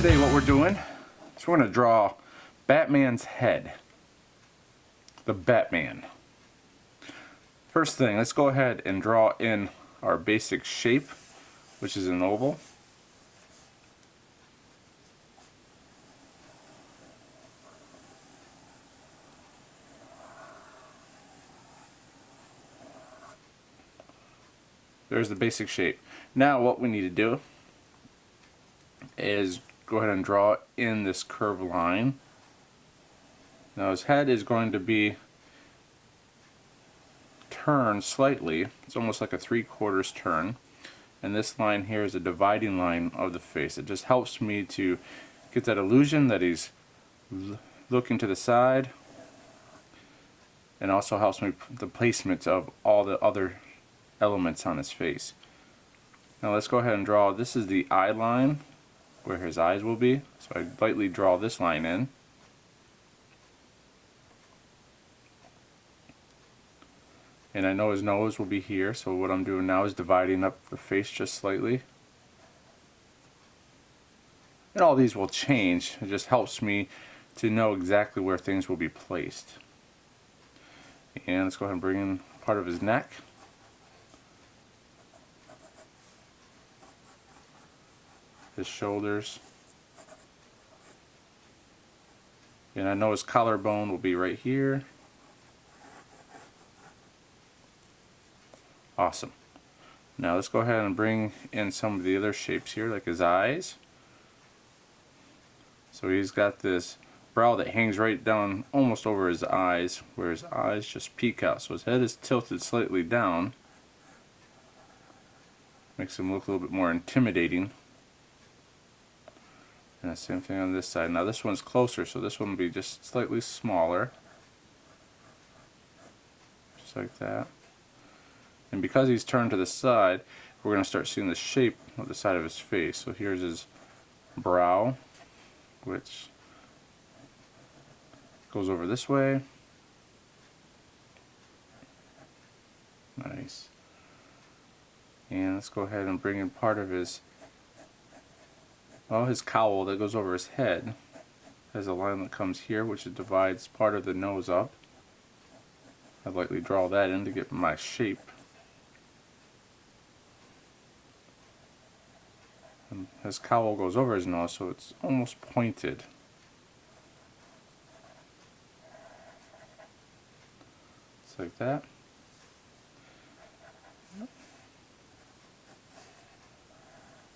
Today what we're doing is we're going to draw Batman's head. The Batman. First thing, let's go ahead and draw in our basic shape, which is an oval. There's the basic shape. Now what we need to do is go ahead and draw in this curved line. Now his head is going to be turned slightly. It's almost like a 3/4 turn. And this line here is a dividing line of the face. It just helps me to get that illusion that he's looking to the side, and also helps me the placement of all the other elements on his face. Now let's go ahead and draw. This is the eye line where his eyes will be. So I lightly draw this line in. And I know his nose will be here, so what I'm doing now is dividing up the face just slightly. And all these will change. It just helps me to know exactly where things will be placed. And let's go ahead and bring in part of his neck. His shoulders. And I know his collarbone will be right here. Awesome. Now let's go ahead and bring in some of the other shapes here, like his eyes. So he's got this brow that hangs right down almost over his eyes, where his eyes just peek out. So his head is tilted slightly down. Makes him look a little bit more intimidating. And the same thing on this side. Now this one's closer, so this one will be just slightly smaller. Just like that. And because he's turned to the side, we're going to start seeing the shape of the side of his face. So here's his brow, which goes over this way. Nice. And let's go ahead and bring in part of his cowl that goes over his head. There's a line that comes here, which divides part of the nose up. I lightly draw that in to get my shape. And his cowl goes over his nose, so it's almost pointed. Just like that.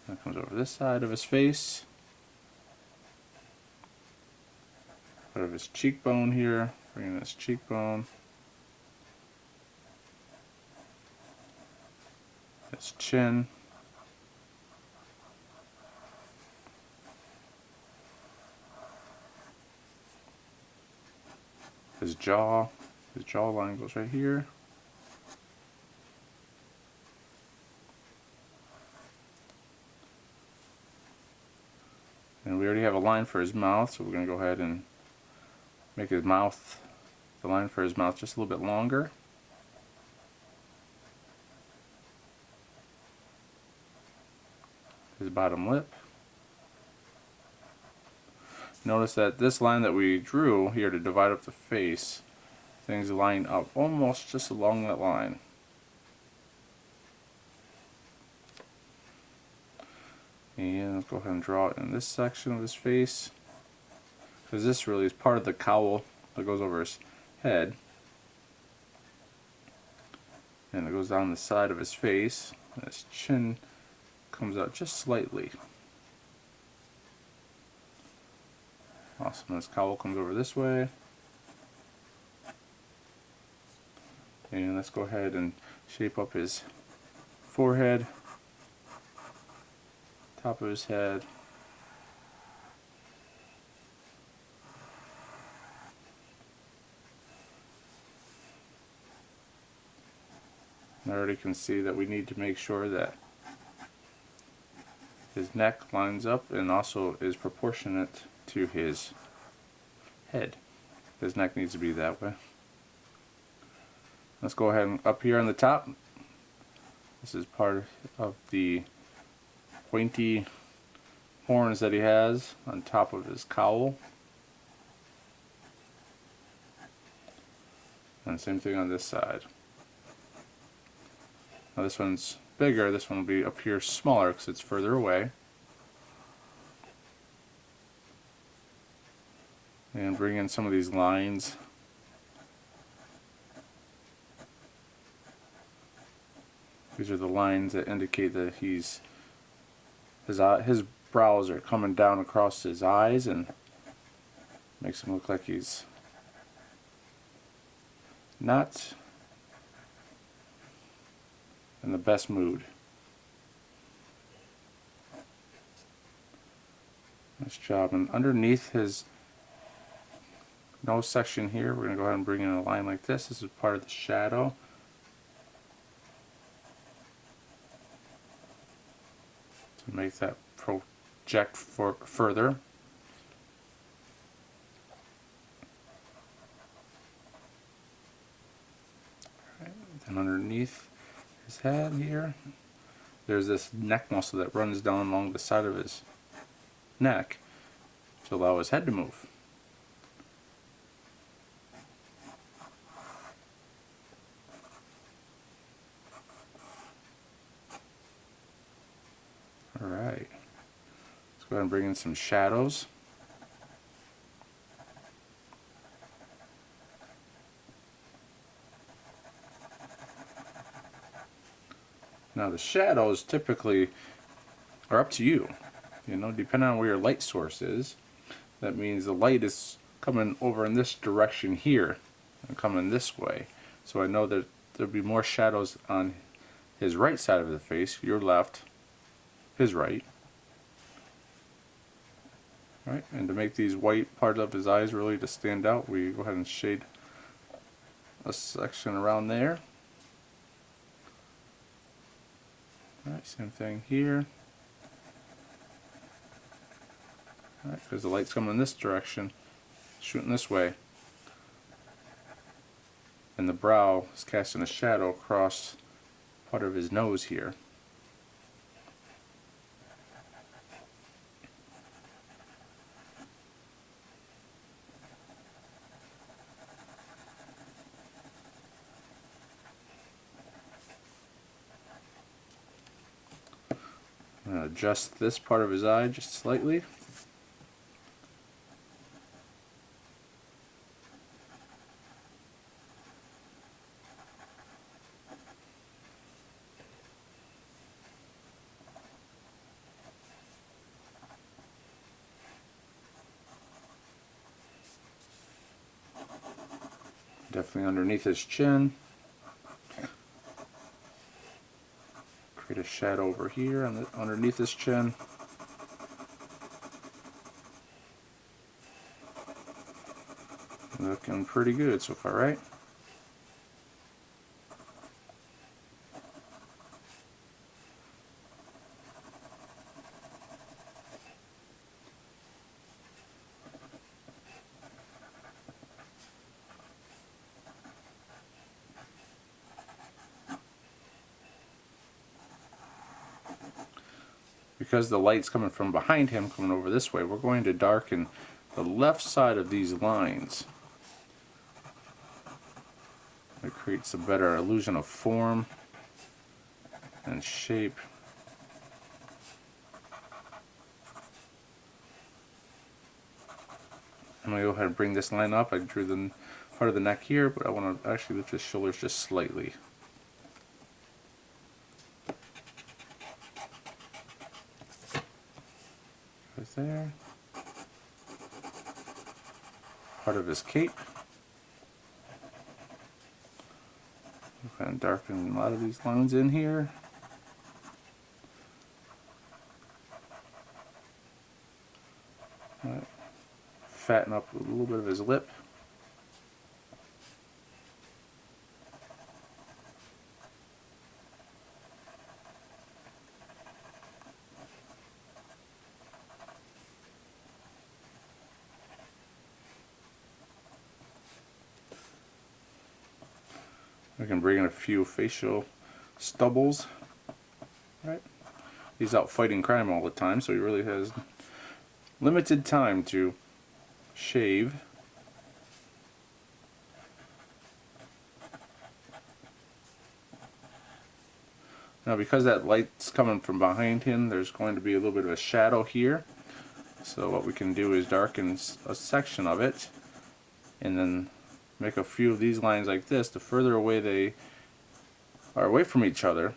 That comes over this side of his face. Part of his cheekbone here. Bring in this cheekbone. His chin. His jaw. His jawline goes right here. And we already have a line for his mouth, so we're going to go ahead and make his mouth, the line for his mouth, just a little bit longer. His bottom lip. Notice that this line that we drew here to divide up the face, things line up almost just along that line. And let's go ahead and draw it in this section of his face, because this really is part of the cowl that goes over his head. And it goes down the side of his face. And his chin comes out just slightly. Awesome. This cowl comes over this way. And let's go ahead and shape up his forehead, top of his head. And I already can see that we need to make sure that his neck lines up and also is proportionate to his head. His neck needs to be that way. Let's go ahead and up here on the top, this is part of the pointy horns that he has on top of his cowl. And same thing on this side. Now this one's bigger, this one will be up here smaller because it's further away. And bring in some of these lines. These are the lines that indicate that his brows are coming down across his eyes, and makes him look like he's not in the best mood. Nice job. And underneath his nose section here, we're going to go ahead and bring in a line like this. This is part of the shadow. To make that project further. Right. Then underneath his head here, there's this neck muscle that runs down along the side of his neck to allow his head to move. Alright, let's go ahead and bring in some shadows. Now the shadows typically are up to you. You know, depending on where your light source is. That means the light is coming over in this direction here and coming this way. So I know that there'll be more shadows on his right side of the face, your left, his right. Right, and to make these white parts of his eyes really to stand out, we go ahead and shade a section around there. Alright, same thing here. Alright, because the light's coming in this direction, shooting this way. And the brow is casting a shadow across part of his nose here. I'm going to adjust this part of his eye just slightly. Definitely underneath his chin. Create a shadow over here on underneath his chin. Looking pretty good so far, right? Because the light's coming from behind him, coming over this way, we're going to darken the left side of these lines. It creates a better illusion of form and shape. I'm going to go ahead and bring this line up. I drew the part of the neck here, but I want to actually lift his shoulders just slightly. Right there. Part of his cape. Kind of darken a lot of these lines in here. Right. Fatten up a little bit of his lip. We can bring in a few facial stubbles. Right? He's out fighting crime all the time, so he really has limited time to shave. Now because that light's coming from behind him, there's going to be a little bit of a shadow here. So what we can do is darken a section of it and then make a few of these lines like this. The further away they are away from each other,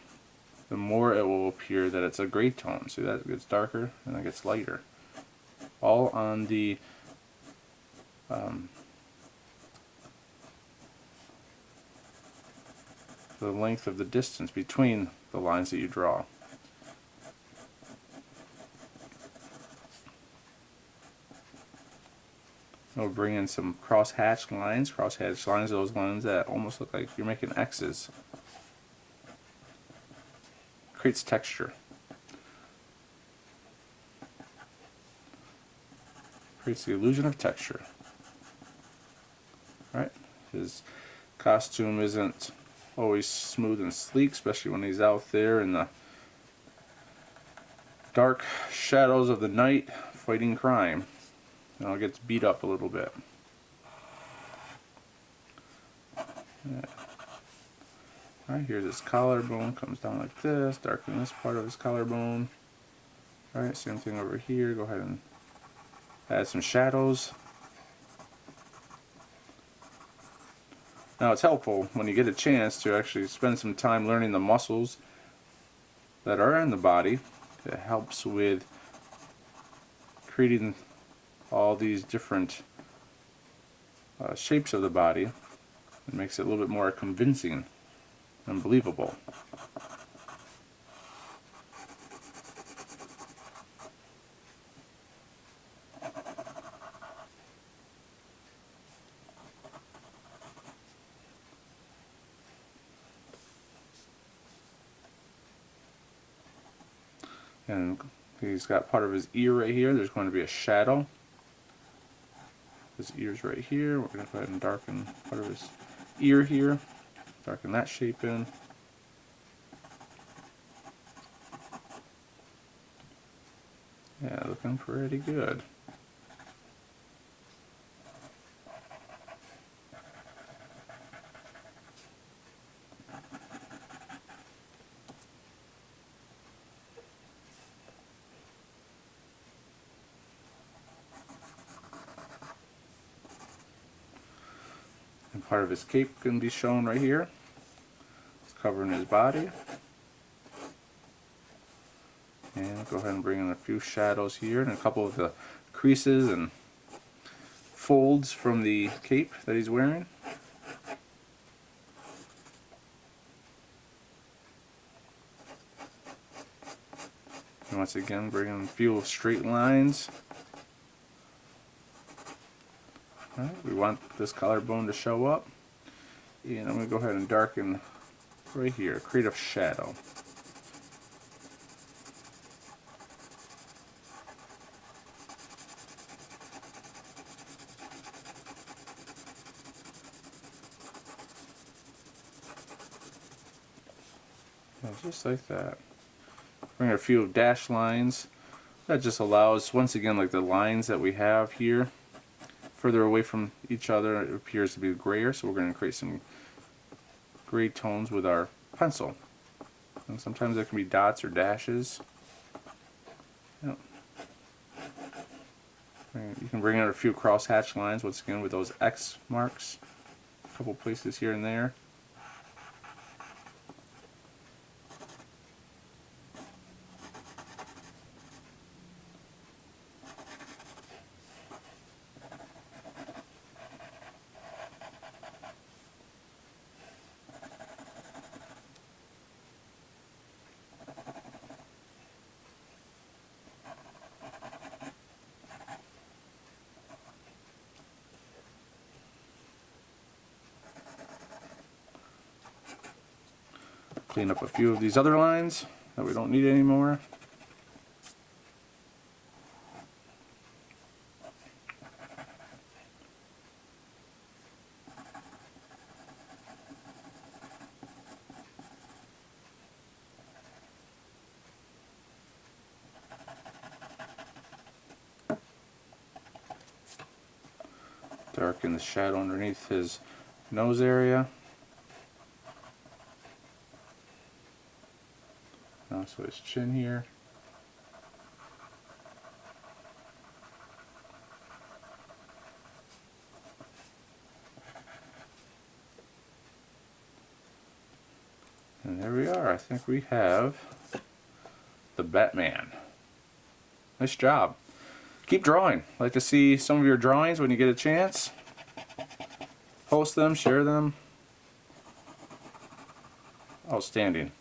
the more it will appear that it's a gray tone. See, that gets darker and that gets lighter. All on the length of the distance between the lines that you draw. We'll bring in some cross-hatched lines. Cross-hatched lines are those lines that almost look like you're making X's. Creates texture. Creates the illusion of texture. Right? His costume isn't always smooth and sleek, especially when he's out there in the dark shadows of the night fighting crime. You know, it gets beat up a little bit. Yeah. Alright, here's his collarbone, comes down like this, darken this part of his collarbone. Alright, same thing over here, go ahead and add some shadows. Now it's helpful when you get a chance to actually spend some time learning the muscles that are in the body. It helps with creating all these different shapes of the body. It makes it a little bit more convincing and believable. And he's got part of his ear right here. There's going to be a shadow. His ear's right here. We're going to go ahead and darken part of his ear here. Darken that shape in. Yeah, looking pretty good. And part of his cape can be shown right here. It's covering his body. And go ahead and bring in a few shadows here and a couple of the creases and folds from the cape that he's wearing. And once again, bring in a few straight lines. Alright, we want this collarbone to show up. And I'm going to go ahead and darken right here, create a shadow. Yeah, just like that. Bring a few dash lines. That just allows, once again, like the lines that we have here, further away from each other, it appears to be grayer, so we're going to create some gray tones with our pencil. And sometimes there can be dots or dashes. Yep. You can bring out a few cross-hatch lines, once again, with those X marks. A couple places here and there. Clean up a few of these other lines that we don't need anymore. darken the shadow underneath his nose area. And also his chin here. And there we are. I think we have the Batman. Nice job. Keep drawing. I'd like to see some of your drawings when you get a chance. Post them, share them. Outstanding.